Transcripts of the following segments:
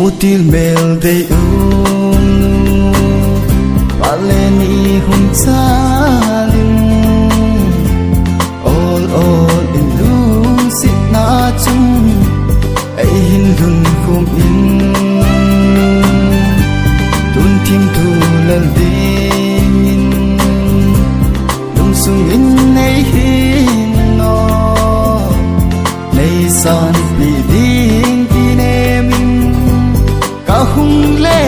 mutil mel dei paleni hum chalim all in lung sit na chung ai hin lun khum in tun tim tu lal ding in lung sung in nei hin no nei san pi ding ki ne min ka hung le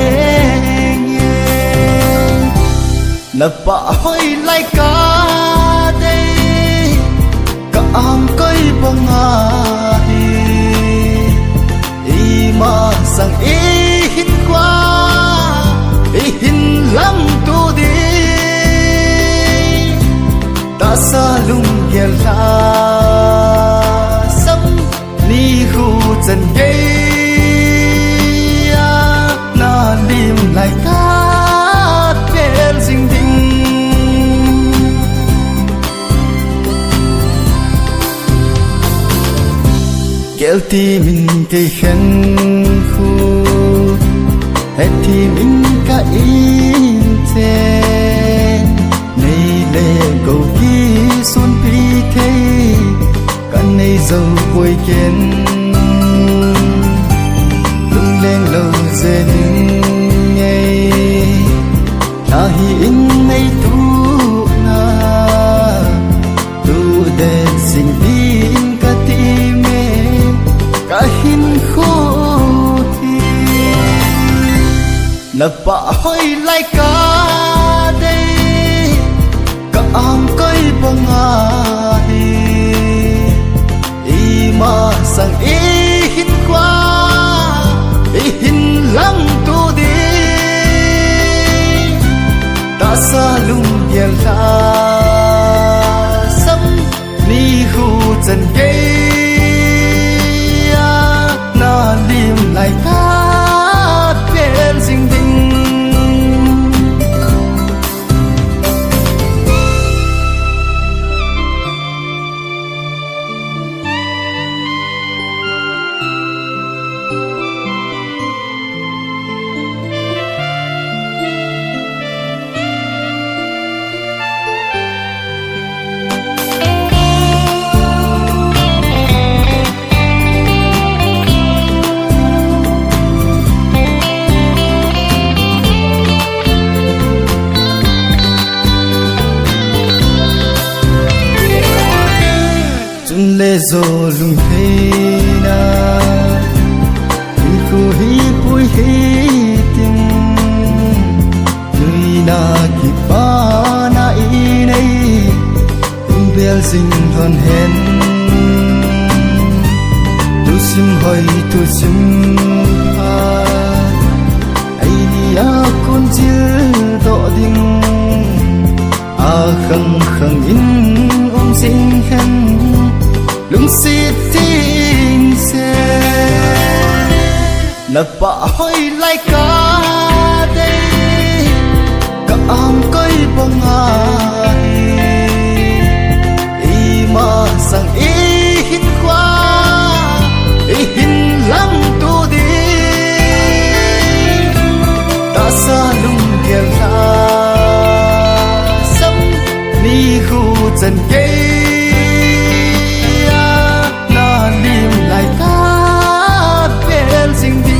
na pa hoi lai ka ang ko'y pangahi ima sang ihin kwa ihin lam tu di ta sa lung gel la sam ni hu chân gay na lim lại ta vel ding ding kéo ti mình cây khăn khu hết thì mình cả in thế này lệ cầu ký xuân pi thế căn này dầu quay kiến lung lên lâu dễ những ngày là hi in này tu na tu đèn sinh tin cả tim kahin khu thi na pa hoi lai ka dei ka ang kai pangahi ima sang ihin kwa ihin lam tu di ta sa lung gel la sam ni hu chân gay lim lại ta vel ding ding lê zo lung thế na khu hi pui hi tim lui na ki pa na i nei bel sing hon hen tu sim hoi tu sim ha ai ni a kun chil do ding a khang khang in sing hen lung sit ting se na pa hoi lai ka dei ka ang kai pangahi ima sang ihin kwa ihin lam tu di ta sa lung gel la sam ni hu chân gay lại ta vel ding ding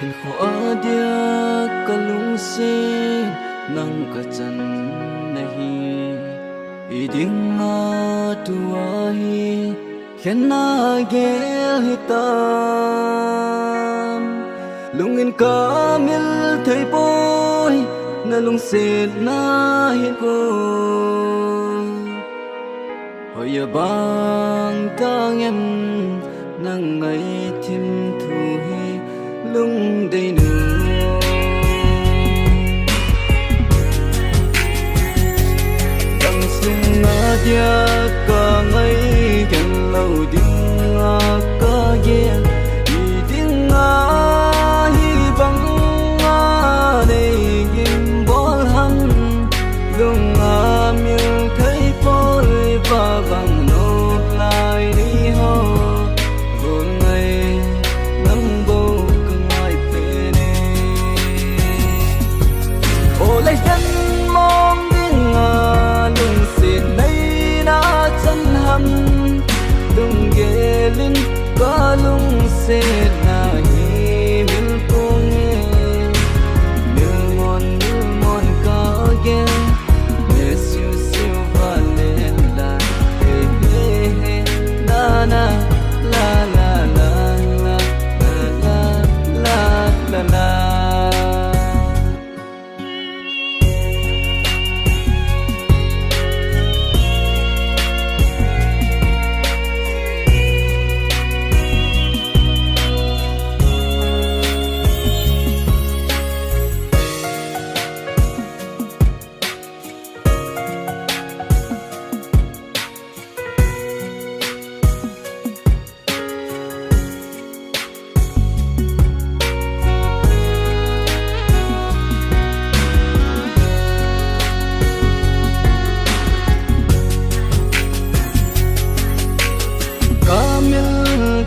hình khổ dia kalung se nang ka chan nahi iding na tuahi khenna gel hitam lungin kamil thei boy na lung se na hin ko hoya bang kang em nang ngai thim thu hi lung dei nu dia se na hi mil pung mil mon ka again yes you silver lenda hey hey hey na na la la la la la la la la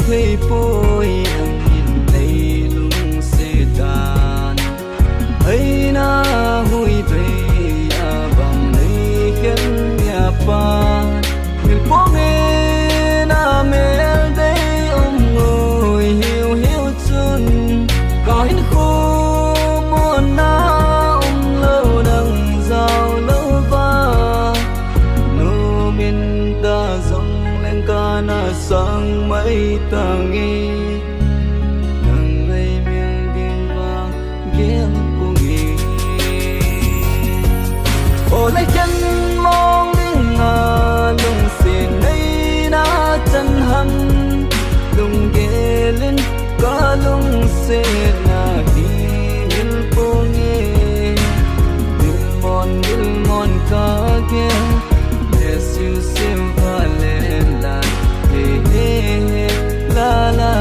thấy bôi anh nhìn thấy lung xe đàn ấy na hui về bằng lấy khiến nhà pa người bố nghe na mẹ đây ông ngồi hiu hiu chân có hình khô muôn na ông lâu đằng giàu lâu va nô miền ta dòng lên ca na sang mấy tangi nang ngay miệng điên vang ghé cô nghỉ ô lấy chân mong đến ngà lung xin nay na chân hầm lung ghé lên có lung sẽ na đi mil cô nghe mil mon ca ghé yes you silver lên là hey hey hey la la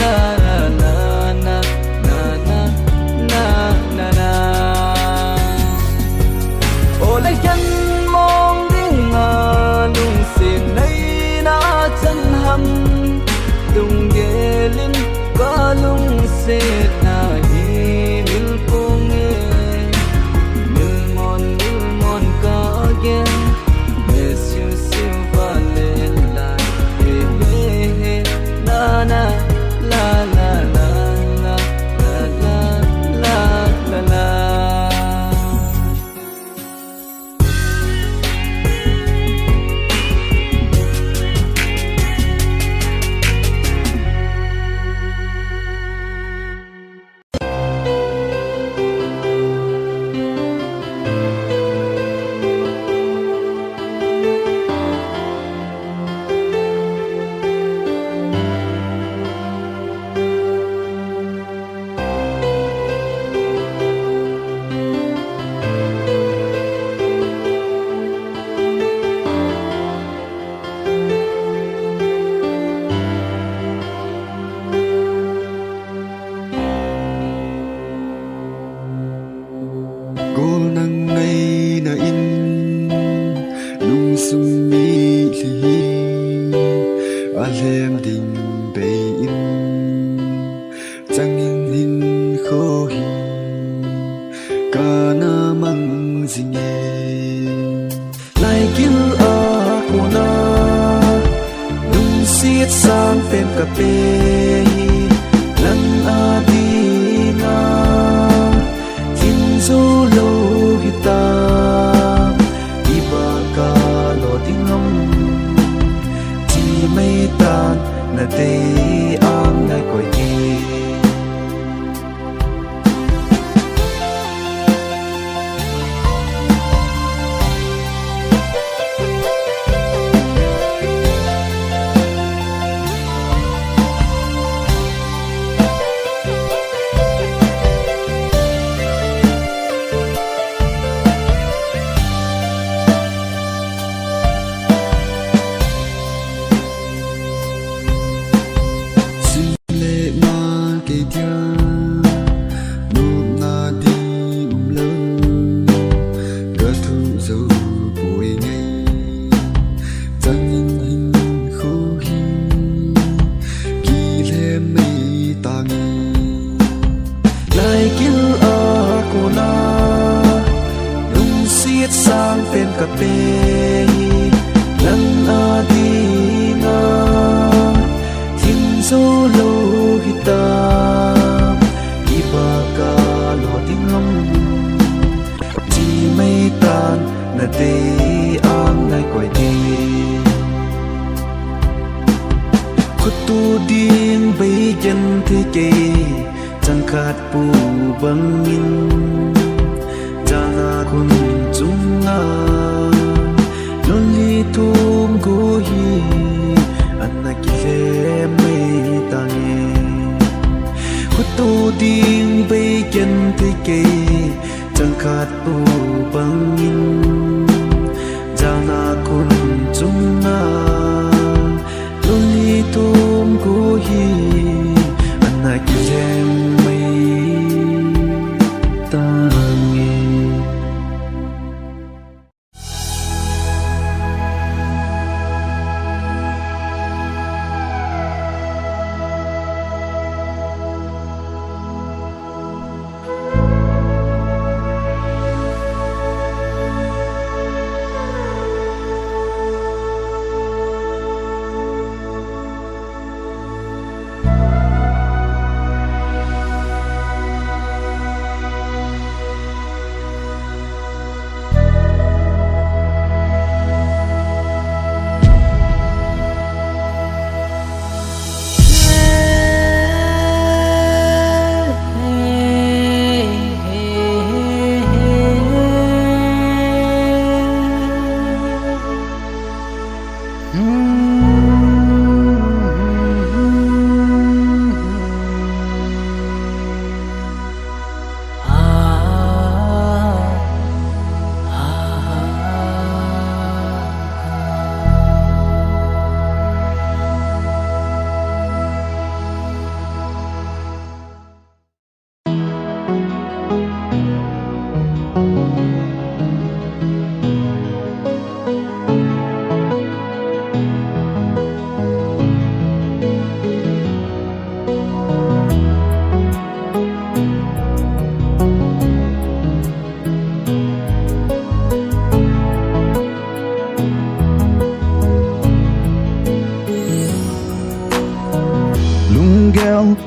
la la la na na na na na na ô lấy chân mong đến ngà lung xin nay na chân hầm lung ghé lên có lung sẽ na hi mil cô nghe mil mon ca ghé yes you silver lên là hey hey hey na na la la la la la la la la cô nang ngay na in lung sum mi li a lem ding be in chang in hin kho hi ka na mang jing lai kil a ko na lung siết sang pem ka pe lan a di na zo lo hita iba ka lo dingam chi mai tan na te ang na koi ki sang phen cà phê lần a đi nga thiên dấu lâu ang nai koi đi khuất tu điên bay chân thế kê chẳng khát pu băng in jana kun chung nga lonely tum go hi anna ki le mai tange khuất tu điên bay chân thế kê chẳng khát pu băng in jana kun chung nga lonely tum go hi anna ki le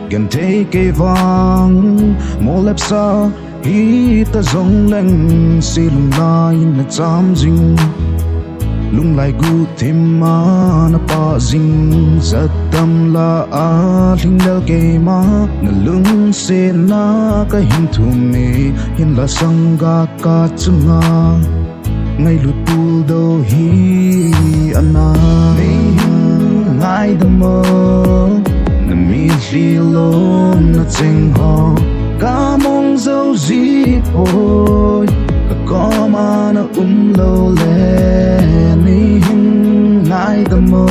gần thế cây vàng mô lép xa hi ta giống lên xì lung lai na cham ding lung lai gu thêm ma na pa ding rất tâm la a linh đel cây ma na lung se na ka hin thum ne hin la sang ga ka chunga ngay lu tu đâu hi ana ngay đam mơ na mi li lom na cheng ho ca mong dấu gì thôi cả có mà nó lâu lệ ni hình ngay đam mơ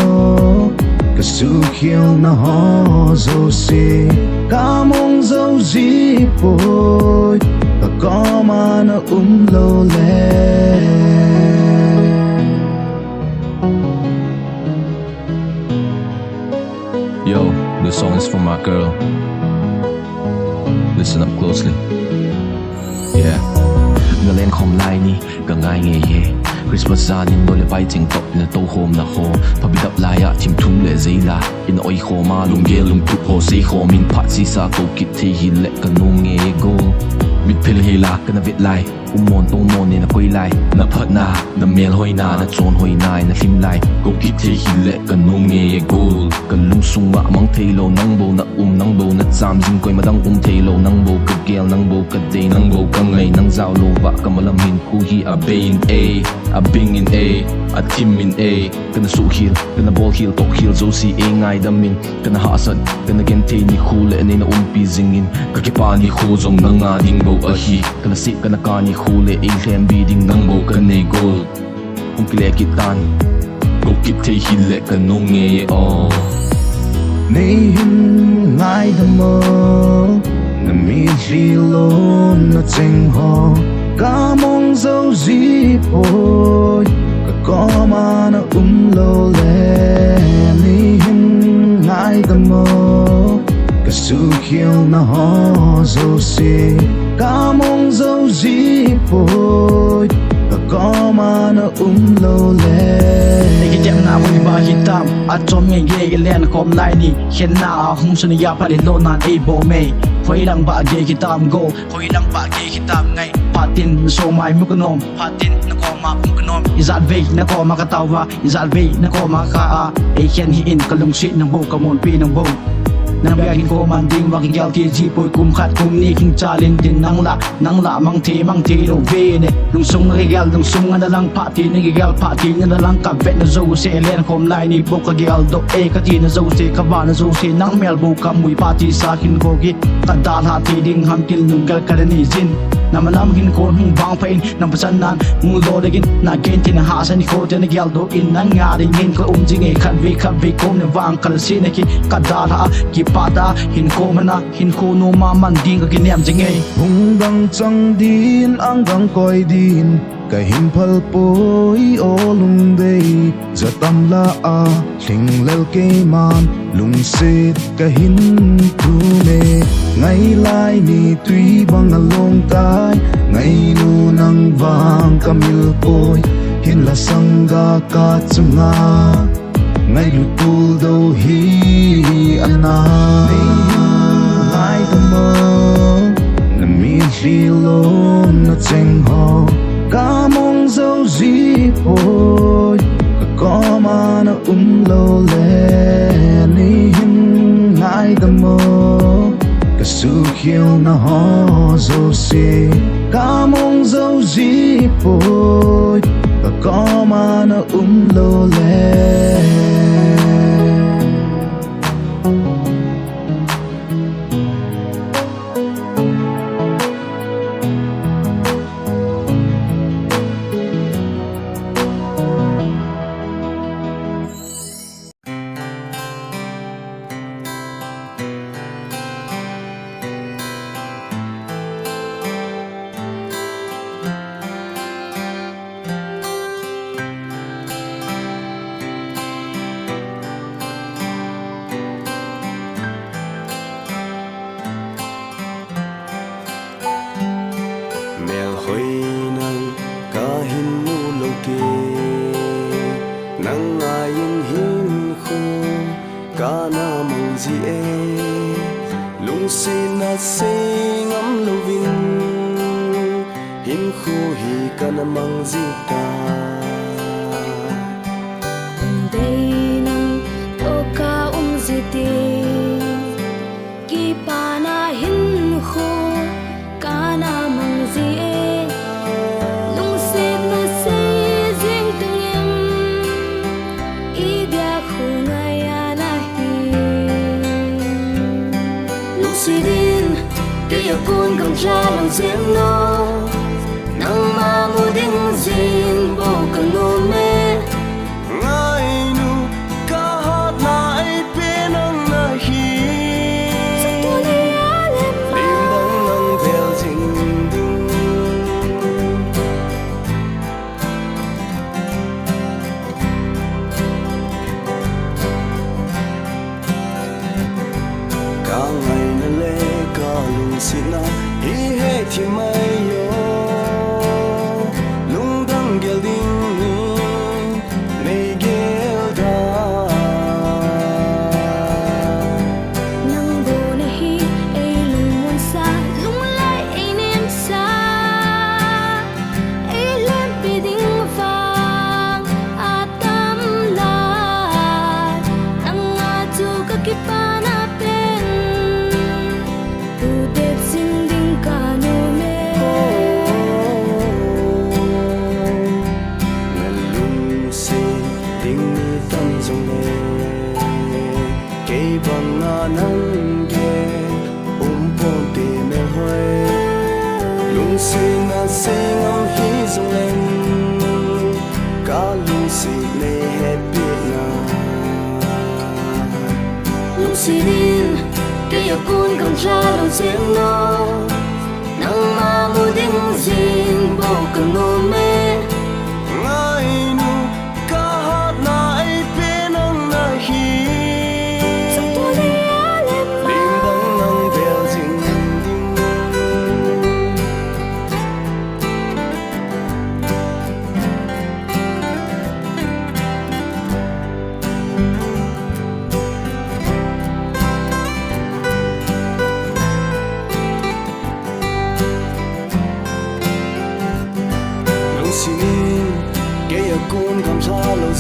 cả sự khiêu na ho dấu xì ca mong dấu gì thôi cả có mà nó lâu lệ. Yo, this song is for my girl. Listen up closely. Yeah. Nga len khom lai ni ka ngai nge ye. Christmas za nin no le pai ching top na to home na ho. Pa bidap la ya tim thum le zeila. In oi kho ma lum ge lum tu ho sei kho min phat si sa ko kit the hi le ka no nge go. Bit phil hi la ka na vit lai. Mon tong mon ni na koi lai na phat na na mel hoi na na chon hoi nai na him lai ko ki the hi le ka no nge gol ka lung sung ma mang thei lo nang bo na nang bo na cham jing koi madang thei lo nang bo ka gel nang bo ka de nang bo ka ngai nang zao lo ba ka malam min ku hi a bein a bing in a tim in kana su hil kana ball hil tok hil zo si ngai dam min kana ha san kana gen the ni khu le ne na pi jing in ka ki pa ni khu zong na nga ding bo a hi kana si kana ka ni khule e hlem bi ding nang bo ka ne gol kum kile kitan go kit the hi le ka no nge o nei hin ngai đam mơ na mi li lom na cheng ho ca mong dấu gì thôi cả có mà nó lâu lệ ni hin ngai đam mơ cả sự khiêu na ho dấu xì ca mong dấu gì thôi cả có mà nó lâu lệ cái chém nào với ba hitam à trong ngày ghê cái len com lại đi hiện nào hung sơn ya phải lo nan e bo me khoi lang ba ge kitam go khoi lang ba ge kitam ngai patin so mai mukanom patin na ko ma mukanom izat ve na ko ma katawa izat ve na ko ma ka a khen hi in kalung si nang bo kamon pi nang bo nang biyahin ko man ding waking gyal ti ji poy kum khat kum ni king chalin din nang la mang ti lo ve ne lung sung na gyal lung sung na lang pati ni gyal pati na lang ka vet na zo se len kom lai ni bo ka gyal do e ka ti na zo se ka ba na zo se nang mel bo ka mui pati sa kin ko gi ka dal ha ti ding ham til nung gal ka ni jin namanam gin ko hung bang pain nam pasan nan mu do de gin na gen tin ha san ko te na gyal do in nang nga de ngin ko jing e khat ve kom ne wang kal si ne ki ka dal ha ki pada hin ko mana hin ko no ma man ding ka ginem jing e hung dang chang din ang dang koi din ka hin phal poi o lung dei zatam la a thing lel ke man lung se ka hin tu me ngai lai ni tui bang along tai ngai nu nang wang kamil poi hin la sanga ka chunga ngai lu tul do hi ana ngai ta mo na mi li lo na cheng ho ca mong dâu di phôi có mà nó lo lệ ni hin ngại tâm mơ cả sự khiêu nó ho dâu xì ca mong dâu di phôi có mà nó lo lệ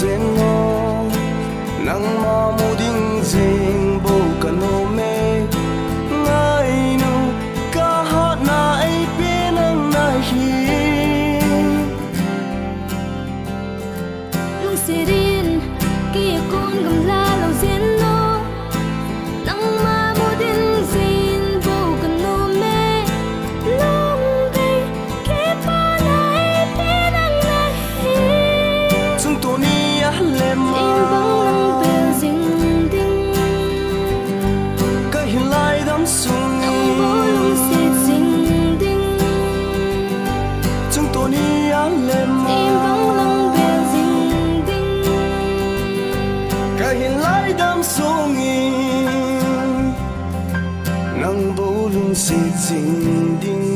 zen no nang ma mu ding jing bo kanu me ngai nu ka ha na ai pe nang na hi lu sirin ki kon gam la lo zen no nang ma mu ding jing bo kanu me long dei ke pa na ai pe nang na hi chung to ni a le ma in bang lang bel jing ding ka hin lai dam sung nang bo lu se jing ding chung to ni a le ma in bang lang bel jing ding ka hin lai dam sung nang bo lung se jing ding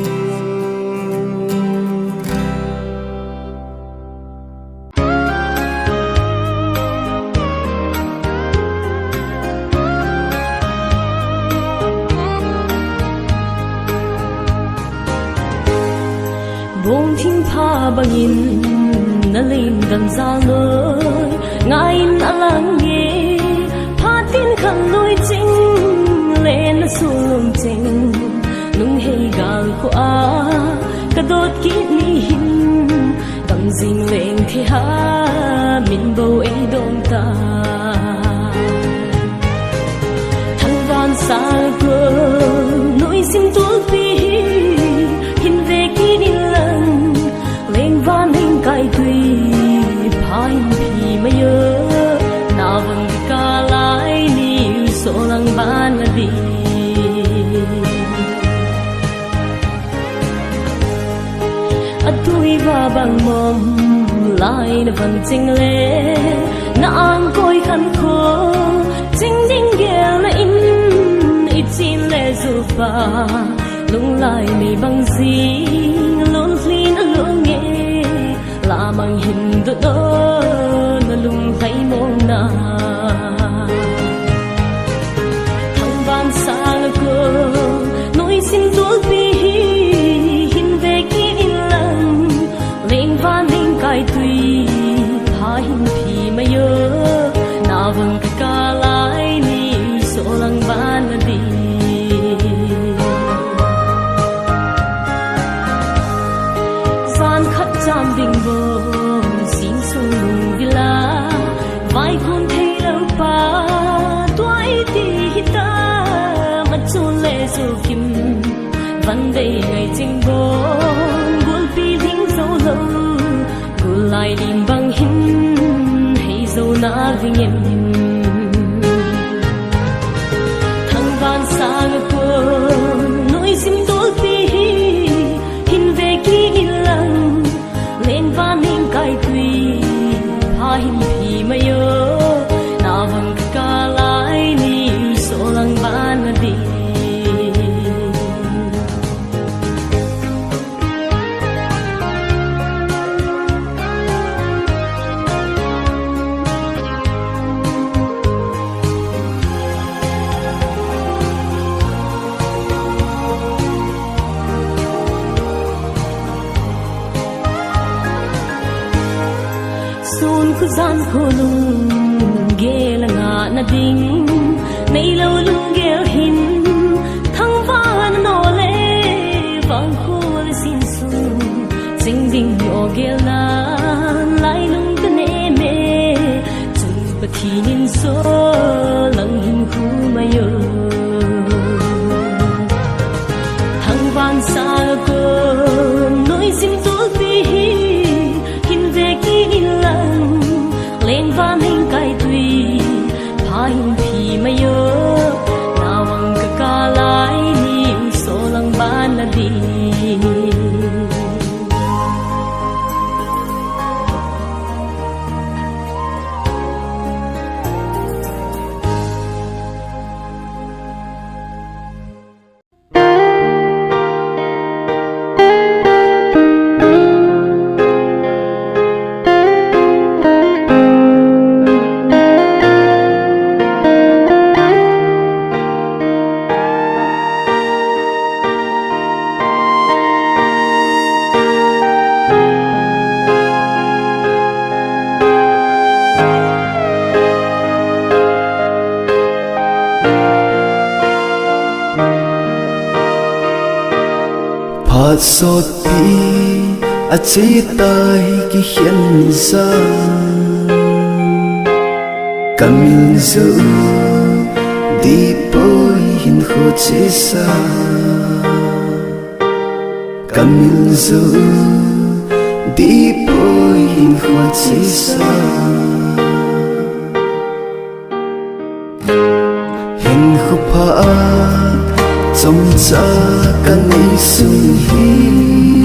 bông thinh pha bằng in na lên gần ra lối ngài na lắng nghe pha tin khăn lối chính lên na xuống chính nung hay gal ko a kadot kit ni hin cầm dinh lên thì ha min bầu ấy đông ta thăng van xa cơ nỗi sim tuột đi hin về kia đi lần lên van hình cài tùy phai thì mây ơ na vâng ca lại niu số lăng ban là đi tui va bằng mồm lại là phần chinh lệ na ang coi khăn khô chinh đinh ghé là in ít xin lệ dù pha lung lại mì bằng gì lún phi nó lung nghe là bằng hình đôi đó nó lung thấy mong na thằng van xa là cô nỗi xin tuột đi hin về kia lần lên van lên cài tùy hai thì mây ơ na vâng cái ca lại ni số lăng van là đi gian khát chạm đình vô xin sung lùng villa vai con thấy đâu pa tuổi thì ta mắt chôn lệ dù kim vấn đề ngày trình vô buồn phi lính dấu lâu cô lại tìm bằng hình hay dấu na vì em thằng van xa ngược cô nỗi sim tốt đi hin về kia lần lên van hình cài tùy hai hình thì mây ơ na vâng ca lại niu số lăng ban là đi sun khu gian khô lung ghê là ngã na ding nay lâu lung ghê hin thăng van nô lê vang khô lê xin sun sing ding yo ghê na lại lung ta nê mê chung bát thi nín số lăng hin khu mây ơ thăng van xa cơ nỗi sim tốt đi hin về kia lần lên van hình cài tùy phai thì mây ơ na vang Và sốt bi a chỉ tay khi hiện ra cầm giữ đi bôi hình khô chế xa cầm giữ đi bôi hình khô chế xa hình khô phá trong cha căn ấy sung hi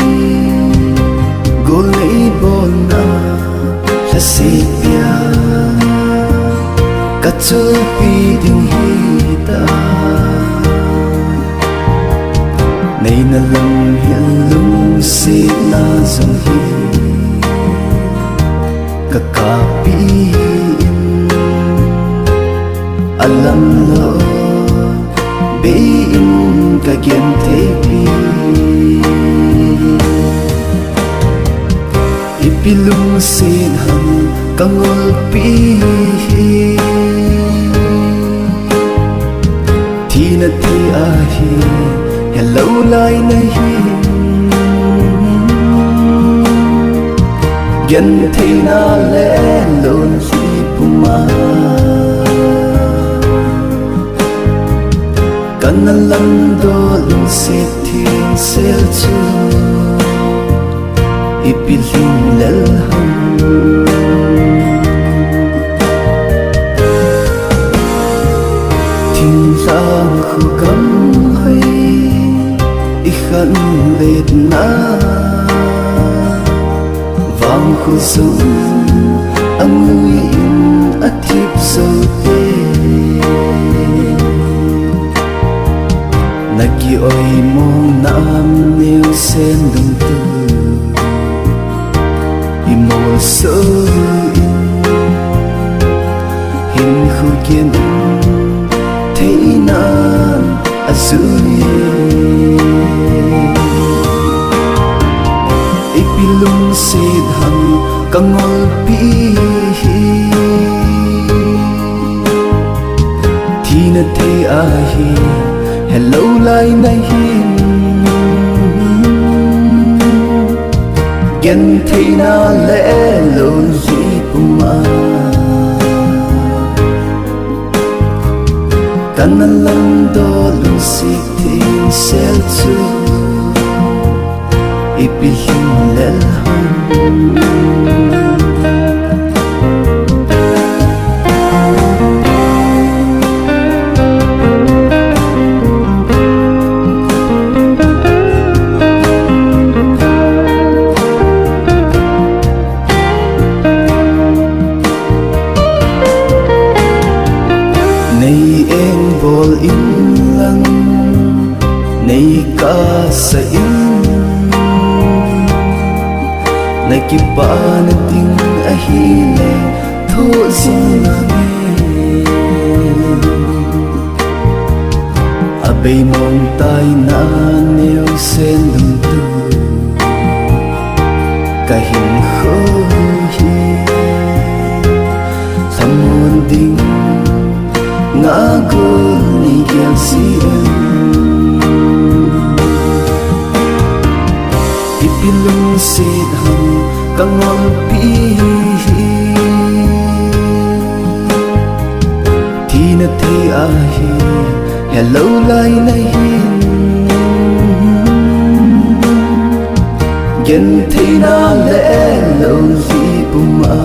gô lấy bồn na là xì bia cả chỗ bi đình hi ta này na lòng hiện lung xì na dung hi cả cả bi alam lo being again tepi ipilung sin ham kangol pi tina ti ahi hello lai nahi gen thina le lon si puma Kana lam do lung sit thiên sel chu ipiling lel ham thiên lang khu cam hay ikhan let na vang khu sung angui in athip so te Naki oi mong nam nêu sen đông tư Imo sơ in Hình khu kiên Thế nan a dư Ipilung sed hằng Kang ngol pi Tina te ahi Hello lai nahin Gen thay na lẽ lộn gì puma Kana lang do lung sik thiên sel chu Ipihing lel ham bol in lang nay ka sa in nay kipa na ting ahile tho zin na me abay mong tay na neo sen dum tu kahin kho hi samon ding ngã gương ni gel sien ipilung sid ham kangol pi tina te ahi hello lai nahin gen te na le lo zi puma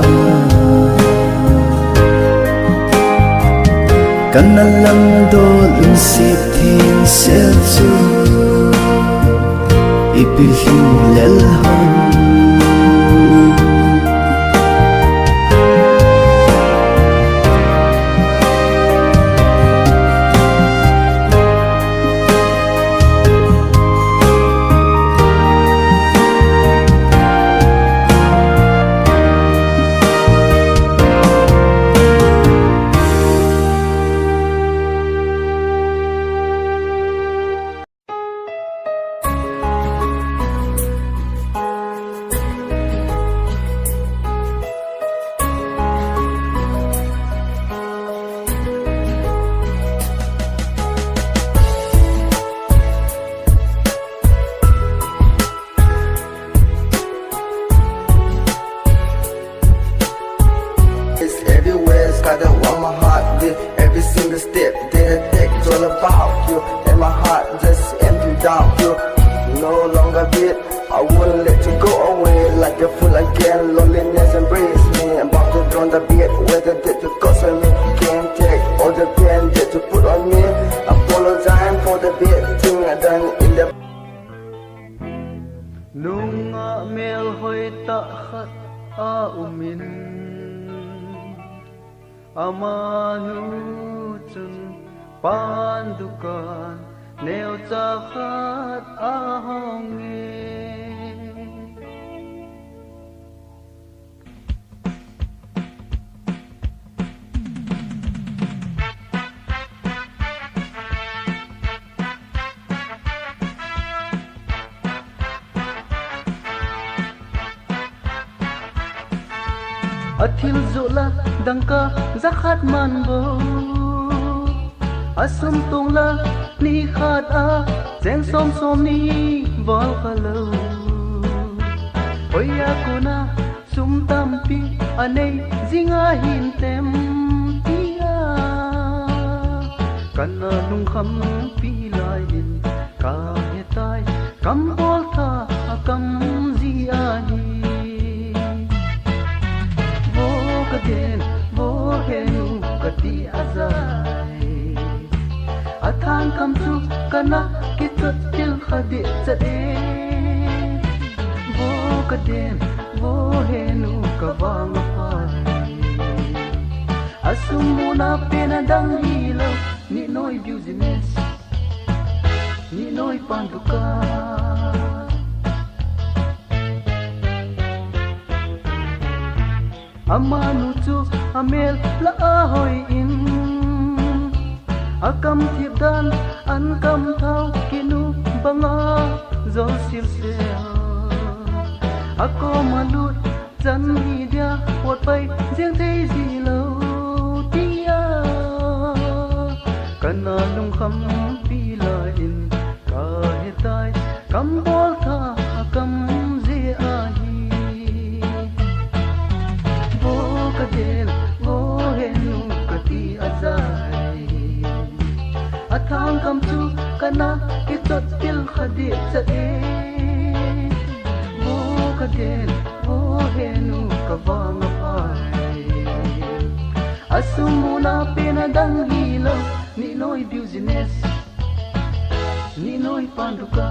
Kana lam do lung sit thiên sel chu Ipihing lel ham got the one my heart beat. Every single step that I take is all about you. And my heart just empty down you. No longer beat. I wouldn't let you go away like a fool again. Loneliness embrace me. I'm about to drown the beat. Whether that you cost me, can't take all the pain that you put on me. Apologize for the bad thing I done in the nung mel hoi ta khat a umin amanu chun pan dukan neo cha khat a honge athil zola dangka zakhat man bo asum tungla ni khat a jeng som som ni wal khalo oya kuna sum tam pi anei zinga hin tem tia kana nung kham pi lai in ka hetai kam bol tha kam zi a hi den wo henu kati azai athan kam chu kana kitut til khade chade wo kaden wo henu kawang pai asumuna pena dang hilo ni noi business ni noi panduka amanu chu amel la ahoi in akam thiep dan an kam thau kinu banga zo sil se ako malut chan hi dia pot pai jeng thei ji lo tia kana lung kham pi la in ka hetai kam bol tha kam je a athang kam chu kana kitot til khadi chade wo kaden wo henu kawang pai asumuna pena dang hilo ni noi business ni noi panduka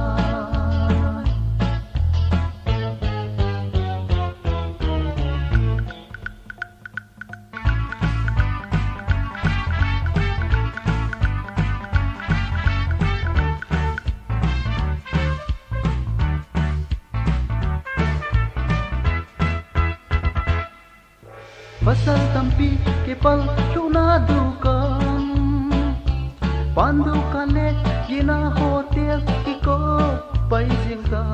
pasal tampi kepal luna dukan pandukan le gina hotel iko pai jingka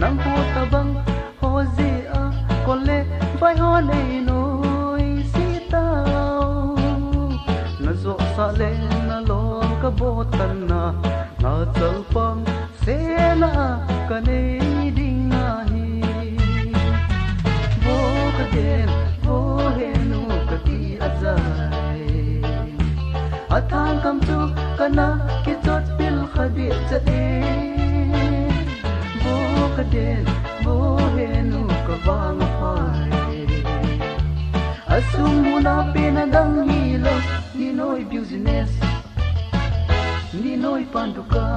nang ho tabang ho je a kole pai ho nei noi sitao na zo sa le na lo ka botan na chal pang se na ka nei ding a hi wo henu kati azai athang kam chu kana kitot pil khadi chade wo kaden wo henu kawang pai asumuna pena dang hilo ni noi business ni noi panduka